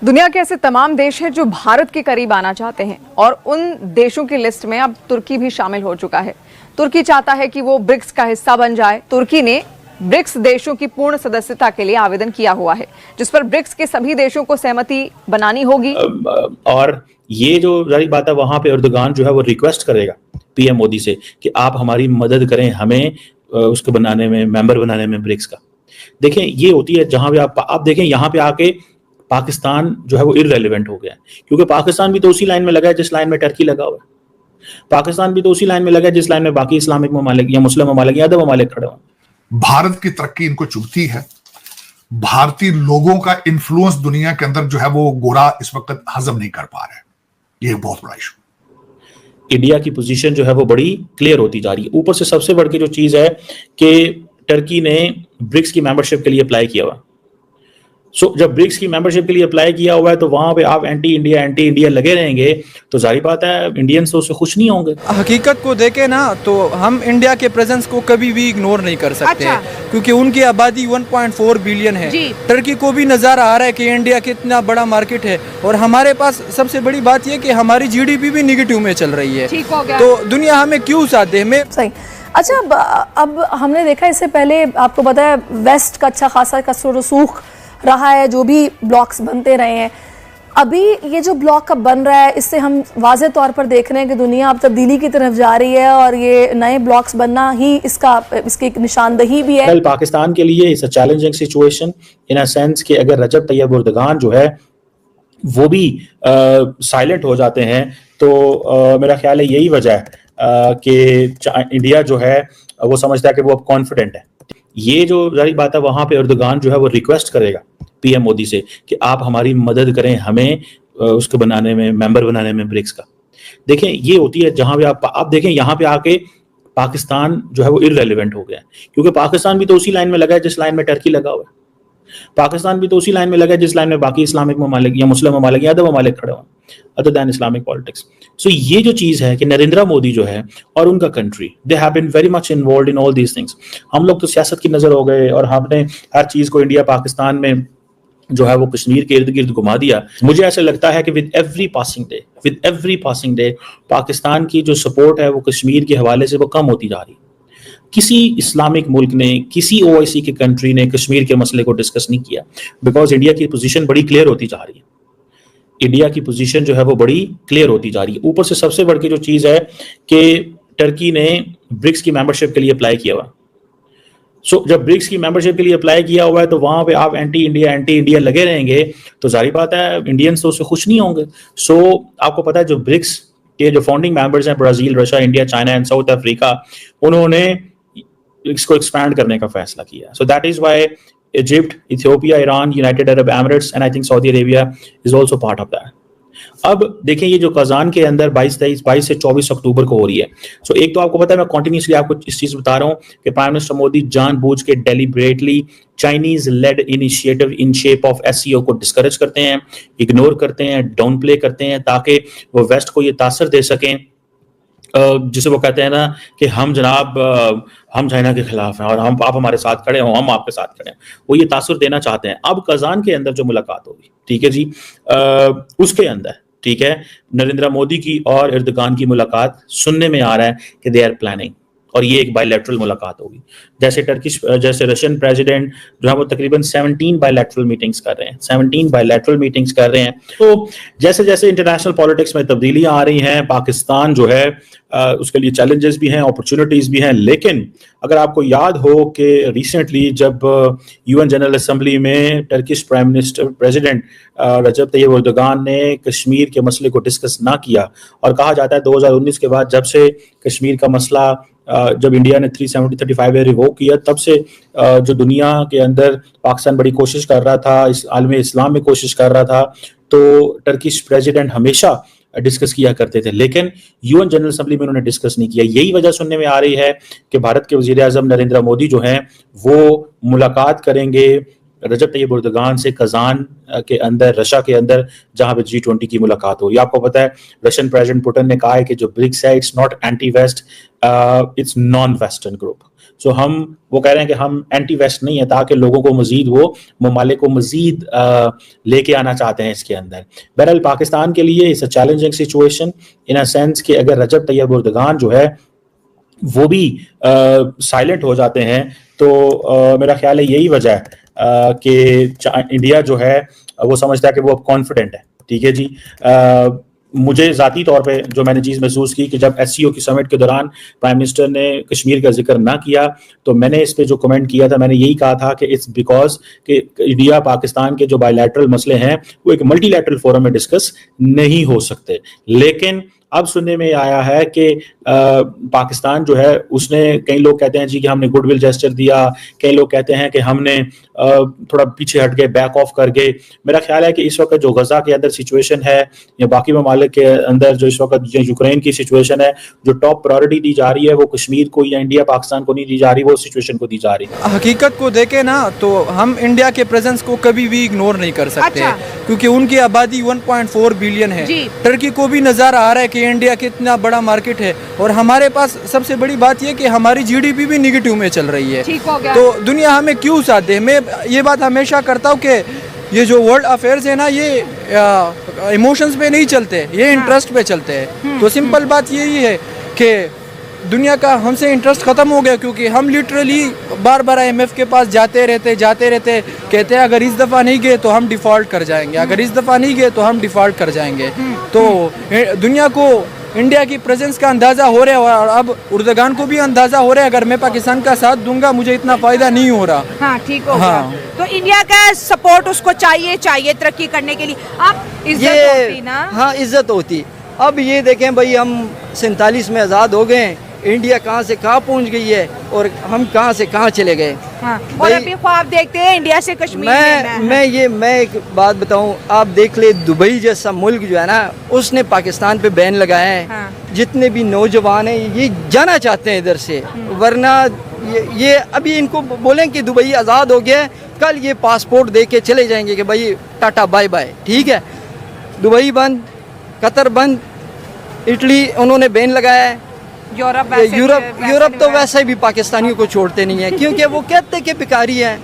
दुनिया के ऐसे तमाम देश हैं जो भारत के करीब आना चाहते हैं और उन देशों की लिस्ट में अब तुर्की भी शामिल हो चुका है। तुर्की चाहता है कि वो ब्रिक्स का हिस्सा बन जाए। तुर्की ने ब्रिक्स देशों की पूर्ण सदस्यता के लिए आवेदन किया हुआ है, जिस पर ब्रिक्स के सभी देशों को सहमति बनानी होगी। और ये जो जारी बात है, वहां पे एर्दोगान जो है वो रिक्वेस्ट करेगा पीएम मोदी से कि आप हमारी मदद करें, हमें उसको बनाने में, मेंबर बनाने में ब्रिक्स का। देखें, ये होती है जहां भी आप देखें, यहाँ पे आके पाकिस्तान जो है वो इररेलेवेंट हो गया है, क्योंकि पाकिस्तान भी तो उसी लाइन में लगा है जिस लाइन में टर्की लगा हुआ है। पाकिस्तान भी तो उसी लाइन में लगा है जिस लाइन में बाकी इस्लामिक ममालिक या मुस्लिम ममालिक या अदब ममालिक खड़े हुए। भारत की तरक्की इनको चुभती है। भारतीय लोगों का इन्फ्लुएंस दुनिया के अंदर जो है वो गोरा इस वक्त हजम नहीं कर पा रहा है। ये बहुत बड़ा इशू। इंडिया की पोजीशन जो है वो बड़ी क्लियर होती जा रही है। ऊपर से सबसे बढ़ के जो चीज है कि टर्की ने ब्रिक्स की मेंबरशिप के लिए अप्लाई किया हुआ। जब ब्रिक्स की मेंबरशिप के लिए अप्लाई किया हुआ है तो वहां पे आप एंटी इंडिया लगे रहेंगे तो जाहिर बात है इंडियंस तो उससे खुश नहीं होंगे। हकीकत को देखे ना तो हम इंडिया के प्रेजेंस को कभी भी इग्नोर नहीं कर सकते। अच्छा। क्योंकि उनकी आबादी 1.4 बिलियन है। टर्की को भी नजर आ रहा है कि इंडिया कितना बड़ा मार्केट है, और हमारे पास सबसे बड़ी बात यह कि हमारी जीडीपी भी निगेटिव में चल रही है। तो दुनिया हमें क्यों साथ दे। सही। अच्छा, अब हमने देखा इससे पहले, आपको पता है वेस्ट का अच्छा खासा रसूख रहा है, जो भी ब्लॉक्स बनते रहे हैं। अभी ये जो ब्लॉक अब बन रहा है, इससे हम वाज़े तौर पर देख रहे हैं कि दुनिया अब तब्दीली की तरफ जा रही है, और ये नए ब्लॉक्स बनना ही इसकी एक निशानदही भी है। कल पाकिस्तान के लिए it's a challenging situation in a sense कि अगर रजब तैयब एर्दोगान जो है वो भी साइलेंट हो जाते हैं तो मेरा ख्याल है यही वजह है कि इंडिया जो है वो समझता है कि वो अब कॉन्फिडेंट है। ये जो जारी बात है, वहां पे एर्दोगान जो है वो रिक्वेस्ट करेगा पीएम मोदी से कि आप हमारी मदद करें, हमें उसको बनाने में, मेंबर बनाने में ब्रिक्स का। देखें, ये होती है जहां भी आप देखें, यहाँ पे आके पाकिस्तान जो है वो इररेलेवेंट हो गया है, क्योंकि पाकिस्तान भी तो उसी लाइन में लगा है जिस लाइन में टर्की लगा हुआ है। पाकिस्तान भी तो उसी लाइन में लगा है जिस लाइन में बाकी इस्लामिक ममालिक या मुस्लिम ममालिक या अदब ममालिक खड़े हुए, अदर दैन इस्लामिक पॉलिटिक्स। सो ये जो चीज है कि नरेंद्र मोदी जो है और उनका country, they have been very much involved in all these things. हम लोग तो सियासत की नजर हो गए और हमने हर चीज को इंडिया पाकिस्तान में जो है वो कश्मीर के इर्द गिर्द घुमा दिया। मुझे ऐसा लगता है कि with every passing day Pakistan की जो सपोर्ट है वो कश्मीर के हवाले से वो कम होती जा रही है। किसी इस्लामिक मुल्क ने, किसी ओआईसी के कंट्री ने कश्मीर के मसले को डिस्कस नहीं किया, बिकॉज इंडिया की पोजीशन बड़ी क्लियर होती जा रही है। इंडिया की पोजीशन जो है वो बड़ी क्लियर होती जा रही है। ऊपर से सबसे बढ़ के जो चीज है कि टर्की ने ब्रिक्स की मेंबरशिप के लिए अप्लाई किया हुआ। जब ब्रिक्स की मेंबरशिप के लिए अप्लाई किया हुआ है तो वहां पे आप एंटी इंडिया लगे रहेंगे तो जाहिर बात है इंडियंस तो उससे खुश नहीं होंगे। आपको पता है जो ब्रिक्स के जो फाउंडिंग मेंबर्स हैं, Brazil, Russia, India, China and south Africa, उन्होंने इसको एक्सपैंड करने का फैसला किया। So that is why Egypt, Ethiopia, Iran, United Arab Emirates and I think Saudi Arabia is also part of that. अब देखें, ये जो कजान के अंदर 22 से 24 अक्टूबर को हो रही है। एक तो आपको पता है, मैं कॉन्टिन्यूसली आपको इस चीज बता रहा हूं कि प्राइम मिनिस्टर मोदी जानबूझ के deliberately Chinese led initiative in shape of SCO को डिस्करेज करते हैं, इग्नोर करते हैं, डाउन प्ले करते हैं, ताकि वो वेस्ट को ये तासर दे सकें जिसे वो कहते हैं ना कि हम हम चाइना के खिलाफ हैं और आप हमारे साथ खड़े हो, हम आपके साथ खड़े हैं। वो ये तासुर देना चाहते हैं। अब कजान के अंदर जो मुलाकात होगी, ठीक है जी, उसके अंदर, ठीक है, नरेंद्र मोदी की और एर्दोगान की मुलाकात सुनने में आ रहा है कि दे आर प्लानिंग, और ये एक बायलैटरल मुलाकात होगी। जैसे रशियन प्रेसिडेंट जो है वो तकरीबन 17 बायलैटरल मीटिंग्स कर रहे हैं। तो जैसे जैसे इंटरनेशनल पॉलिटिक्स में तब्दीलियां आ रही हैं, पाकिस्तान जो है उसके लिए चैलेंजेस भी हैं, अपॉर्चुनिटीज भी हैं। लेकिन अगर आपको याद हो कि रिसेंटली जब यूएन जनरल असेंबली में टर्किश प्रेसिडेंट रजब तैयब एर्दोगान ने कश्मीर के मसले को डिस्कस ना किया, और कहा जाता है 2019 के बाद जब से कश्मीर का मसला जब इंडिया ने 370-35 रिवोक किया, तब से जो दुनिया के अंदर पाकिस्तान बड़ी कोशिश कर रहा था, इस आलम इस्लाम में कोशिश कर रहा था, तो टर्किश प्रेसिडेंट हमेशा डिस्कस किया करते थे, लेकिन यूएन जनरल असेंबली में उन्होंने डिस्कस नहीं किया। यही वजह सुनने में आ रही है कि भारत के वजीर आजम नरेंद्र मोदी जो हैं वो मुलाकात करेंगे रजब तैयब एर्दोगान से कजान के अंदर, रशिया के अंदर, जहां पे G20 की मुलाकात हो। आपको पता है रशियन प्रेसिडेंट पुतिन ने कहा है कि जो ब्रिक्स है it's not anti west, it's non western group. So हम वो कह रहे हैं कि हम एंटी वेस्ट नहीं है, ताकि लोगों को मजीद वो ममालिक को मजीद लेके आना चाहते हैं इसके अंदर। बहरहाल पाकिस्तान के लिए it's a challenging situation in a sense कि अगर रजब तैयब एर्दोगान जो है वो भी साइलेंट हो जाते हैं तो मेरा ख्याल है यही वजह है कि इंडिया जो है वो समझता है कि वो अब कॉन्फिडेंट है। ठीक है जी। मुझे ज़ाती तौर पे जो मैंने चीज़ महसूस की कि जब SCO की समिट के दौरान प्राइम मिनिस्टर ने कश्मीर का जिक्र ना किया तो मैंने इस पे जो कमेंट किया था, मैंने यही कहा था कि इट्स बिकॉज कि इंडिया पाकिस्तान के जो बायलैटरल मसले हैं वो एक मल्टीलैटरल फोरम में डिस्कस नहीं हो सकते। लेकिन अब सुनने में आया है कि पाकिस्तान जो है उसने, कई लोग कहते हैं जी कि हमने गुडविल जेस्चर दिया, कई लोग कहते हैं कि हमने थोड़ा पीछे हट गए, बैक ऑफ कर गए। मेरा ख्याल है कि इस वक्त जो गजा के अंदर सिचुएशन है या बाकी ममालिक के अंदर जो इस वक्त यूक्रेन की सिचुएशन है, जो टॉप प्रायोरिटी दी जा रही है वो कश्मीर को या इंडिया पाकिस्तान को नहीं दी जा रही, वो सिचुएशन को दी जा रही है। हकीकत को देखे ना तो हम इंडिया के प्रेजेंस को कभी भी इग्नोर नहीं कर सकते। अच्छा। क्योंकि उनकी आबादी 1.4 बिलियन है। टर्की को भी नजर आ रहा है कि इंडिया कितना बड़ा मार्केट है, और हमारे पास सबसे बड़ी बात यह कि हमारी GDP भी निगेटिव में चल रही है। ठीक हो गया। तो दुनिया हमें क्यों साथ दे। मैं ये बात हमेशा करता हूँ कि ये जो वर्ल्ड अफेयर्स है ना, ये इमोशंस पे नहीं चलते, ये इंटरेस्ट पे चलते हैं। तो सिंपल बात यही है कि दुनिया का हमसे इंटरेस्ट ख़त्म हो गया, क्योंकि हम लिटरली बार बार IMF के पास जाते रहते कहते हैं अगर इस दफ़ा नहीं गए तो हम डिफ़ॉल्ट कर जाएंगे, अगर इस दफ़ा नहीं गए तो हम डिफ़ॉल्ट कर जाएंगे। तो दुनिया को इंडिया की प्रेजेंस का अंदाज़ा हो रहा है, और अब एर्दोगान को भी अंदाज़ा हो रहा है अगर मैं पाकिस्तान का साथ दूंगा मुझे इतना फ़ायदा नहीं हो रहा। हाँ, ठीक हो हाँ। गया। तो इंडिया का सपोर्ट उसको चाहिए तरक्की करने के लिए। आप इज्जत होती ना। हाँ, इज्जत होती। अब ये देखें भाई, हम 47 में आज़ाद हो गए, इंडिया कहाँ से कहाँ पहुँच गई है और हम कहाँ से कहाँ चले गए। हाँ, और अभी ख्वाब देखते हैं इंडिया से कश्मीर मैं एक बात बताऊं, आप देख ले, दुबई जैसा मुल्क जो है ना, उसने पाकिस्तान पे बैन लगाया है। हाँ। जितने भी नौजवान हैं ये जाना चाहते हैं इधर से, वरना ये अभी इनको बोलें कि दुबई आज़ाद हो गया, कल ये पासपोर्ट दे के चले जाएंगे कि भाई टाटा बाय बाय। ठीक है, दुबई बंद, कतर बंद, इटली उन्होंने बैन लगाया है, यूरोप तो वैसे भी पाकिस्तानियों को छोड़ते नहीं है, क्योंकि वो कहते हैं कि भिखारी हैं।